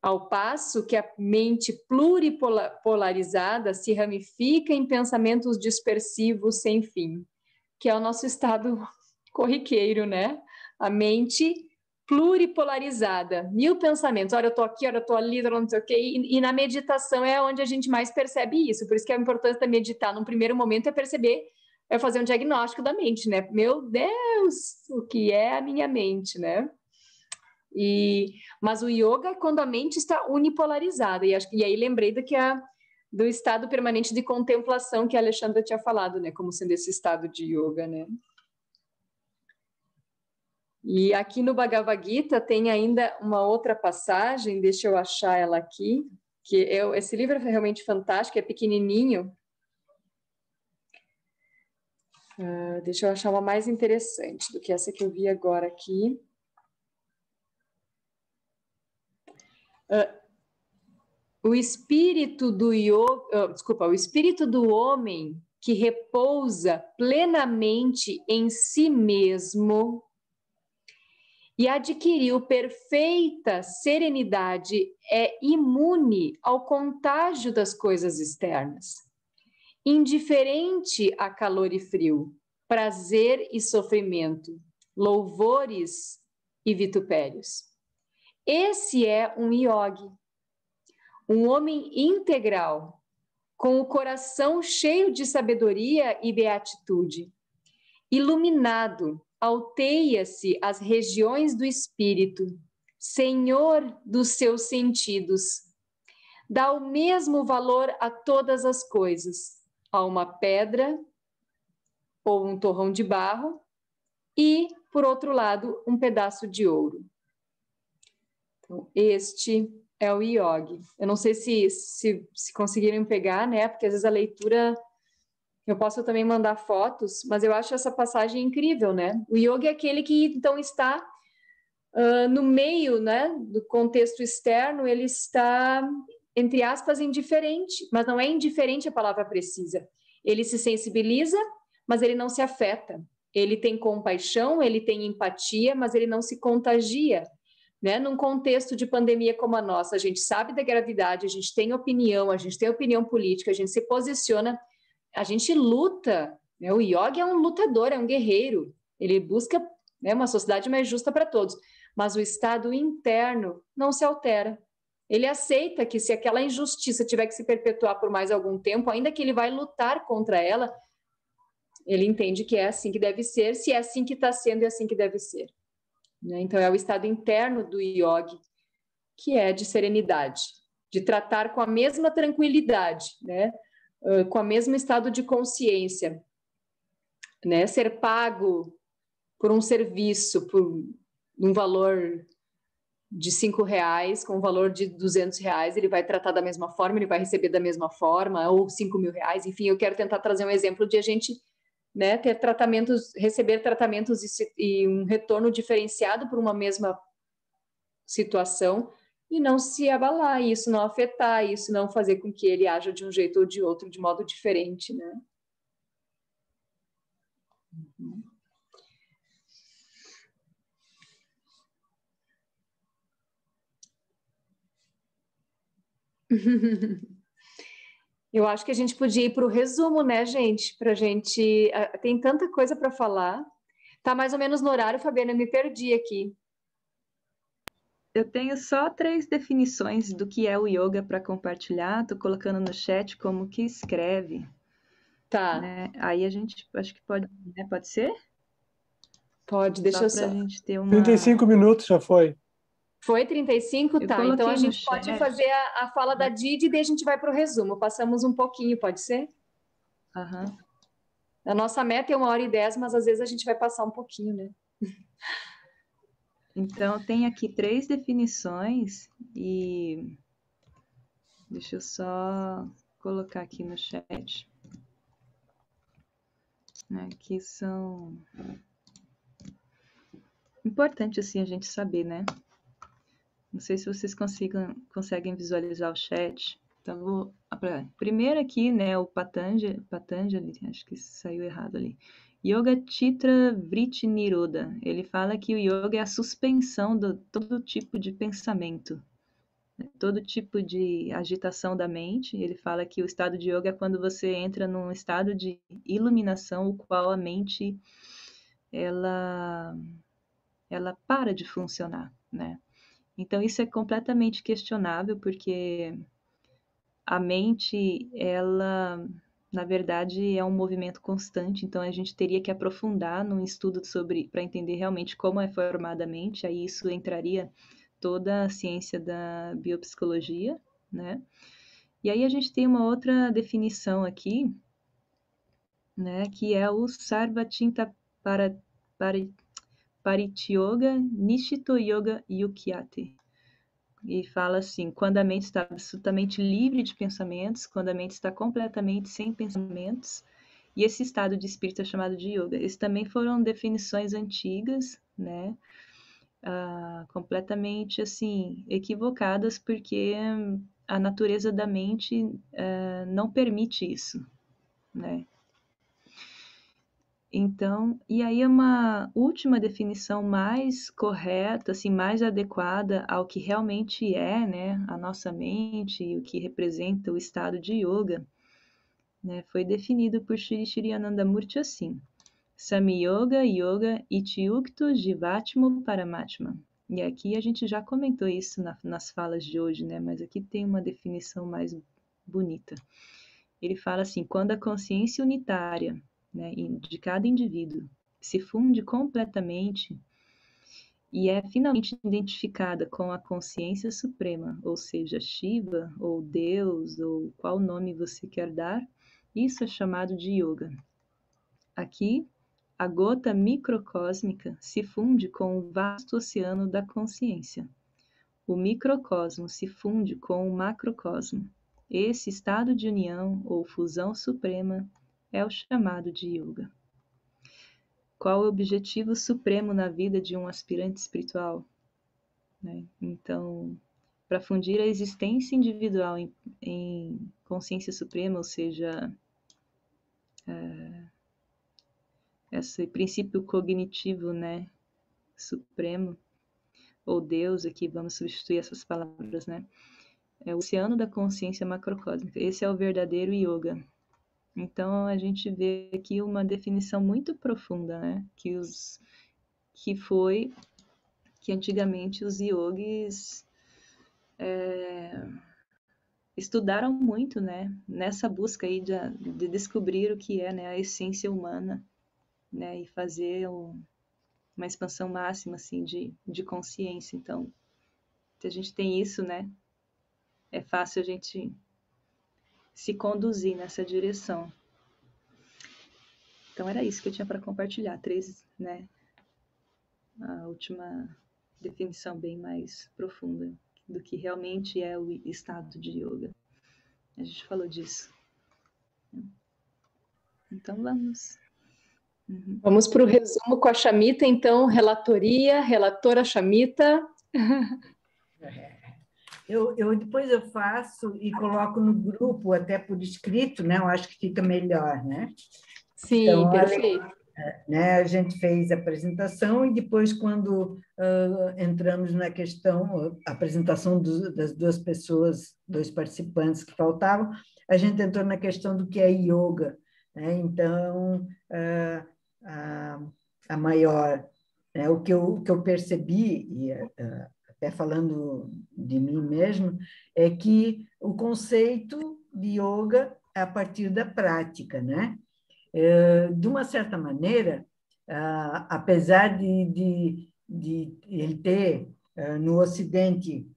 Ao passo que a mente pluripolarizada se ramifica em pensamentos dispersivos sem fim, que é o nosso estado corriqueiro, né? A mente pluripolarizada, 1000 pensamentos, ora eu tô aqui, ora eu tô ali, ora não sei o quê, e na meditação é onde a gente mais percebe isso, por isso que a importância de meditar num primeiro momento é perceber, é fazer um diagnóstico da mente, né? Meu Deus, o que é a minha mente, né? Mas o yoga é quando a mente está unipolarizada, e aí lembrei do estado permanente de contemplação que a Alexandra tinha falado, né? Como sendo esse estado de yoga, né? E aqui no Bhagavad Gita tem ainda uma outra passagem, deixa eu achar ela aqui, esse livro é realmente fantástico, é pequenininho. Deixa eu achar uma mais interessante do que essa que eu vi agora aqui. o espírito do o espírito do homem que repousa plenamente em si mesmo e adquiriu perfeita serenidade é imune ao contágio das coisas externas, indiferente a calor e frio, prazer e sofrimento, louvores e vitupérios. Esse é um yogi, um homem integral, com o coração cheio de sabedoria e beatitude. Iluminado, alteia-se às regiões do espírito, senhor dos seus sentidos. Dá o mesmo valor a todas as coisas, a uma pedra ou um torrão de barro e, por outro lado, um pedaço de ouro. Então, este é o yogi. Eu não sei se conseguiram pegar, né? Porque às vezes a leitura, eu posso também mandar fotos, mas eu acho essa passagem incrível, né? O yogi é aquele que então está no meio, né, do contexto externo, ele está, entre aspas, indiferente, mas não é indiferente a palavra precisa. Ele se sensibiliza, mas ele não se afeta. Ele tem compaixão, ele tem empatia, mas ele não se contagia. Né? Num contexto de pandemia como a nossa, a gente sabe da gravidade, a gente tem opinião política, a gente se posiciona, a gente luta, né? O yogi é um lutador, é um guerreiro, ele busca, né, uma sociedade mais justa para todos, mas o estado interno não se altera. Ele aceita que se aquela injustiça tiver que se perpetuar por mais algum tempo, ainda que ele vai lutar contra ela, ele entende que é assim que deve ser, se é assim que está sendo, é assim que deve ser. Então, é o estado interno do yogi, que é de serenidade, de tratar com a mesma tranquilidade, né? Com o mesmo estado de consciência, né? Ser pago por um serviço, por um valor de R$5, com um valor de R$200, ele vai tratar da mesma forma, ele vai receber da mesma forma, ou R$5.000, enfim, eu quero tentar trazer um exemplo de a gente, né, ter tratamentos, receber tratamentos e um retorno diferenciado por uma mesma situação e não se abalar, isso não afetar, isso não fazer com que ele haja de um jeito ou de outro, de modo diferente, né? Eu acho que a gente podia ir para o resumo, né, gente? Para a gente... Tem tanta coisa para falar. Tá mais ou menos no horário, Fabiana, eu me perdi aqui. Eu tenho só 3 definições do que é o yoga para compartilhar. Tô colocando no chat como que escreve. Tá. Né? Aí a gente, acho que pode, né? Pode ser? Pode, deixa eu só. Para a gente ter uma... 35 minutos já foi. Foi 35? Eu tá. Então a gente chat. pode fazer a fala da Didi e daí a gente vai para o resumo. Passamos um pouquinho, pode ser? Aham. A nossa meta é 1h10, mas às vezes a gente vai passar um pouquinho, né? Então, tem aqui 3 definições e deixa eu só colocar aqui no chat, né, que são importante assim a gente saber, né? Não sei se vocês conseguem visualizar o chat. Então, vou primeiro aqui, né, o Patanjali, acho que saiu errado ali. Yoga Chitra Vritti Nirodha. Ele fala que o yoga é a suspensão de todo tipo de pensamento, né? Todo tipo de agitação da mente. Ele fala que o estado de yoga é quando você entra num estado de iluminação, o qual a mente ela para de funcionar, né? Então isso é completamente questionável, porque a mente, ela, na verdade, é um movimento constante, então a gente teria que aprofundar num estudo sobre, para entender realmente como é formada a mente, aí isso entraria toda a ciência da biopsicologia, né? E aí a gente tem uma outra definição aqui, né, que é o Sarvachinta Parityoga Nishito Yoga Yukyate. E fala assim, quando a mente está absolutamente livre de pensamentos, quando a mente está completamente sem pensamentos, e esse estado de espírito é chamado de yoga. Essas também foram definições antigas, né? Completamente, assim, equivocadas, porque a natureza da mente não permite isso, né? Então, e aí uma última definição mais correta, assim, mais adequada ao que realmente é, né, a nossa mente e o que representa o estado de yoga, né, foi definido por Shri Shri Anandamurti assim: Samyoga Yoga Ityukto Jivatmo Paramatma. E aqui a gente já comentou isso nas falas de hoje, né, mas aqui tem uma definição mais bonita. Ele fala assim: quando a consciência unitária, né, de cada indivíduo se funde completamente e é finalmente identificada com a consciência suprema, ou seja, Shiva, ou Deus, ou qual nome você quer dar, isso é chamado de yoga. Aqui, a gota microcósmica se funde com o vasto oceano da consciência. O microcosmo se funde com o macrocosmo. Esse estado de união ou fusão suprema é o chamado de yoga. Qual o objetivo supremo na vida de um aspirante espiritual? Né? Então, para fundir a existência individual em consciência suprema, ou seja, esse princípio cognitivo, né, supremo, ou Deus, aqui vamos substituir essas palavras, né? É o oceano da consciência macrocósmica. Esse é o verdadeiro yoga. Então, a gente vê aqui uma definição muito profunda, né? Que antigamente os yogis estudaram muito, né? Nessa busca aí de descobrir o que é, né, a essência humana, né? E fazer uma expansão máxima, assim, de consciência. Então, se a gente tem isso, né? É fácil a gente se conduzir nessa direção. Então era isso que eu tinha para compartilhar, 3, né? A última definição bem mais profunda do que realmente é o estado de yoga. A gente falou disso. Então vamos. Uhum. Vamos para o resumo com a Shamita, então, relatora Shamita. Depois eu faço e coloco no grupo, até por escrito, né? Eu acho que fica melhor, né? Sim, então, perfeito. Né, a gente fez a apresentação e depois, quando entramos na questão, a apresentação das duas pessoas, 2 participantes que faltavam, a gente entrou na questão do que é yoga. Né? Então, a maior, né, o que eu percebi, e até falando de mim mesmo, é que o conceito de yoga é a partir da prática, né? De uma certa maneira, apesar de ele ter no Ocidente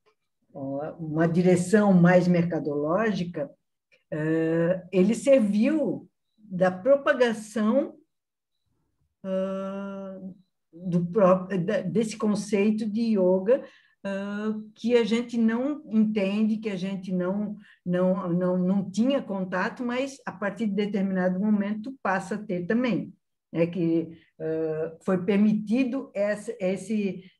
uma direção mais mercadológica, ele serviu da propagação desse conceito de yoga que a gente não entende, que a gente não tinha contato, mas a partir de determinado momento passa a ter também. É que foi permitido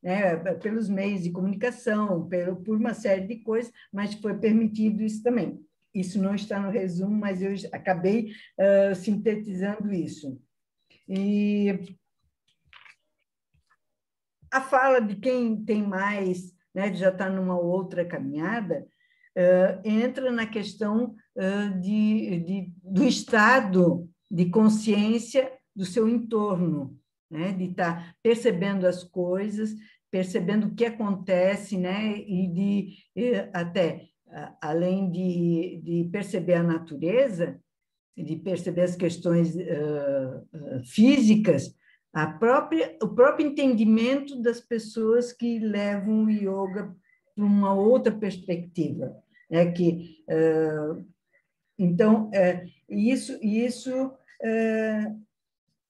né, pelos meios de comunicação, por uma série de coisas, mas foi permitido isso também. Isso não está no resumo, mas eu acabei sintetizando isso. E a fala de quem tem mais, né, já está numa outra caminhada, entra na questão do estado de consciência do seu entorno, né, de estar percebendo as coisas, percebendo o que acontece, né, e até, além de perceber a natureza, de perceber as questões físicas, o próprio entendimento das pessoas que levam o yoga para uma outra perspectiva. Então, isso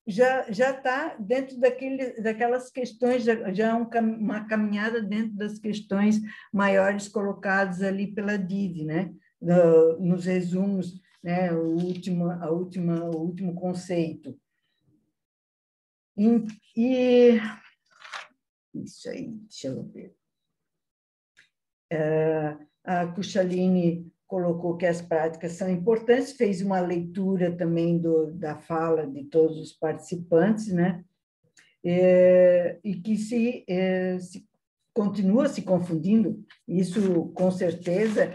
já está dentro daquelas questões, já uma caminhada dentro das questões maiores colocadas ali pela Didi, né? Nos resumos, né? O último conceito. E isso aí, deixa eu ver. a Kushalini colocou que as práticas são importantes, fez uma leitura também da fala de todos os participantes, né? E que se continua se confundindo. Isso, com certeza,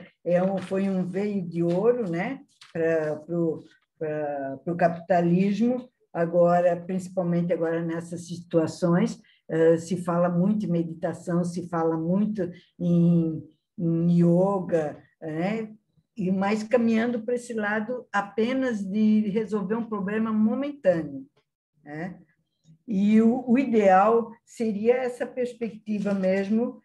foi um veio de ouro, né, para o capitalismo. Agora, principalmente agora nessas situações, se fala muito em meditação, se fala muito em yoga, né, mas caminhando para esse lado apenas de resolver um problema momentâneo, né? E o ideal seria essa perspectiva mesmo,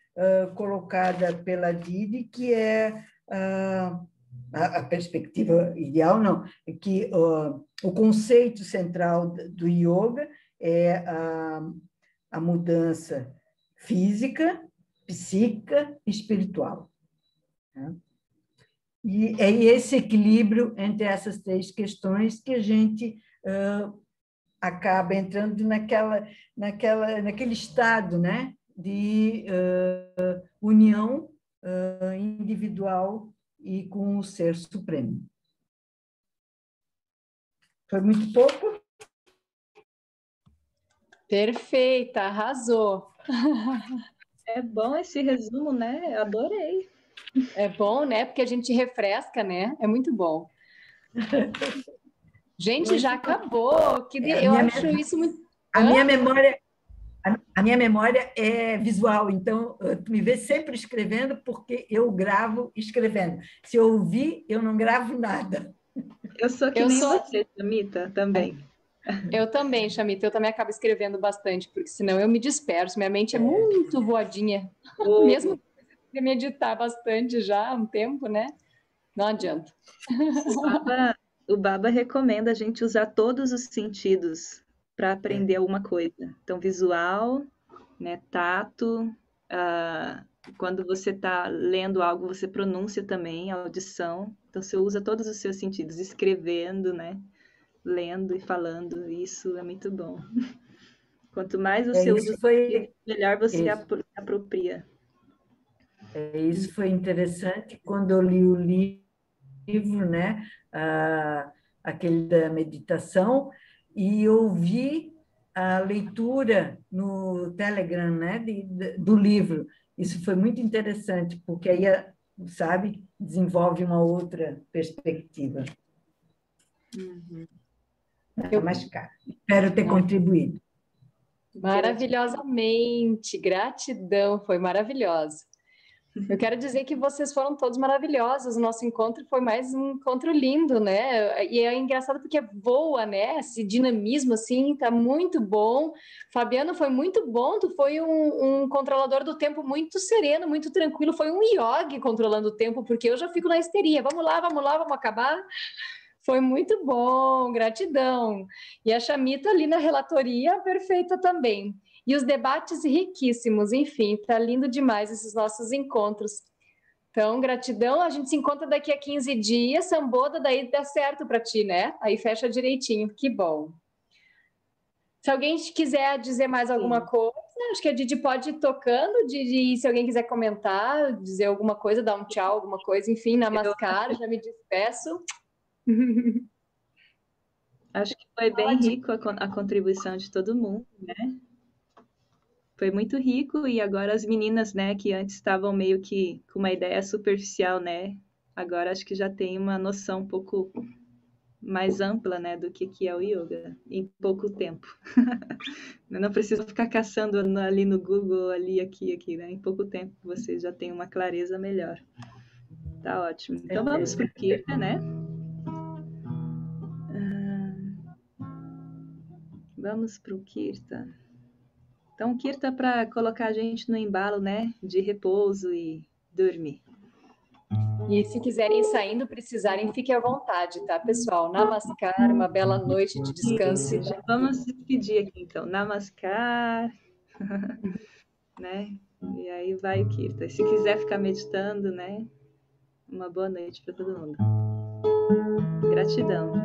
colocada pela Didi, que é a perspectiva ideal, não, que o conceito central do yoga é a mudança física, psíquica e espiritual, né? E é esse equilíbrio entre essas três questões que a gente acaba entrando naquele estado, né, de união individual e com o Ser Supremo. Foi muito pouco? Perfeita, arrasou. É bom esse resumo, né? Eu adorei. É bom, né? Porque a gente refresca, né? É muito bom. Gente, já acabou. Eu acho isso muito... A minha memória é visual, então tu me vê sempre escrevendo porque eu gravo escrevendo. Se eu ouvir, eu não gravo nada. Eu sou que nem você, Chamita, também. Eu também, Chamita, eu também acabo escrevendo bastante, porque senão eu me disperso, minha mente é muito voadinha. Mesmo que eu meditar bastante já há um tempo, né? Não adianta. O Baba recomenda a gente usar todos os sentidos para aprender alguma coisa. Então, visual, né, tato, quando você está lendo algo, você pronuncia também, a audição. Então, você usa todos os seus sentidos, escrevendo, né, lendo e falando. Isso é muito bom. Quanto mais você usa, melhor você apropria. Isso foi interessante quando eu li o livro, né, aquele da meditação, e ouvi a leitura no Telegram, né, do livro. Isso foi muito interessante, porque aí, sabe, desenvolve uma outra perspectiva. Mas, cara, espero ter contribuído. Maravilhosamente, gratidão, foi maravilhoso. Eu quero dizer que vocês foram todos maravilhosos. O nosso encontro foi mais um encontro lindo, né? E é engraçado porque voa, né? Esse dinamismo, assim, tá muito bom. Fabiano, foi muito bom. Tu foi um controlador do tempo muito sereno, muito tranquilo. Foi um yogi controlando o tempo, porque eu já fico na histeria. Vamos lá, vamos acabar. Foi muito bom, gratidão. E a Chamita ali na relatoria, perfeita também. E os debates riquíssimos, enfim, tá lindo demais esses nossos encontros. Então, gratidão, a gente se encontra daqui a 15 dias, Samboda, daí dá certo para ti, né? Aí fecha direitinho, que bom. Se alguém quiser dizer mais alguma coisa, acho que a Didi pode ir tocando, Didi, se alguém quiser comentar, dizer alguma coisa, dar um tchau, alguma coisa, enfim, namaskar, já me despeço. Acho que foi bem rico a contribuição de todo mundo, né? Foi muito rico, e agora as meninas, né, que antes estavam meio que com uma ideia superficial, né, agora acho que já tem uma noção um pouco mais ampla, né, do que é o yoga, em pouco tempo. Eu não preciso ficar caçando ali no Google, ali, aqui, né, em pouco tempo vocês já têm uma clareza melhor. Tá ótimo. Então vamos para o Kirta, né? Vamos para o Kirta. Então, Kirta para colocar a gente no embalo, né, de repouso e dormir. E se quiserem ir saindo, precisarem, fiquem à vontade, tá, pessoal? Namaskar, uma bela noite de descanso. Já vamos despedir aqui, então. Namaskar, né? E aí vai o Kirta. Se quiser ficar meditando, né, uma boa noite para todo mundo. Gratidão.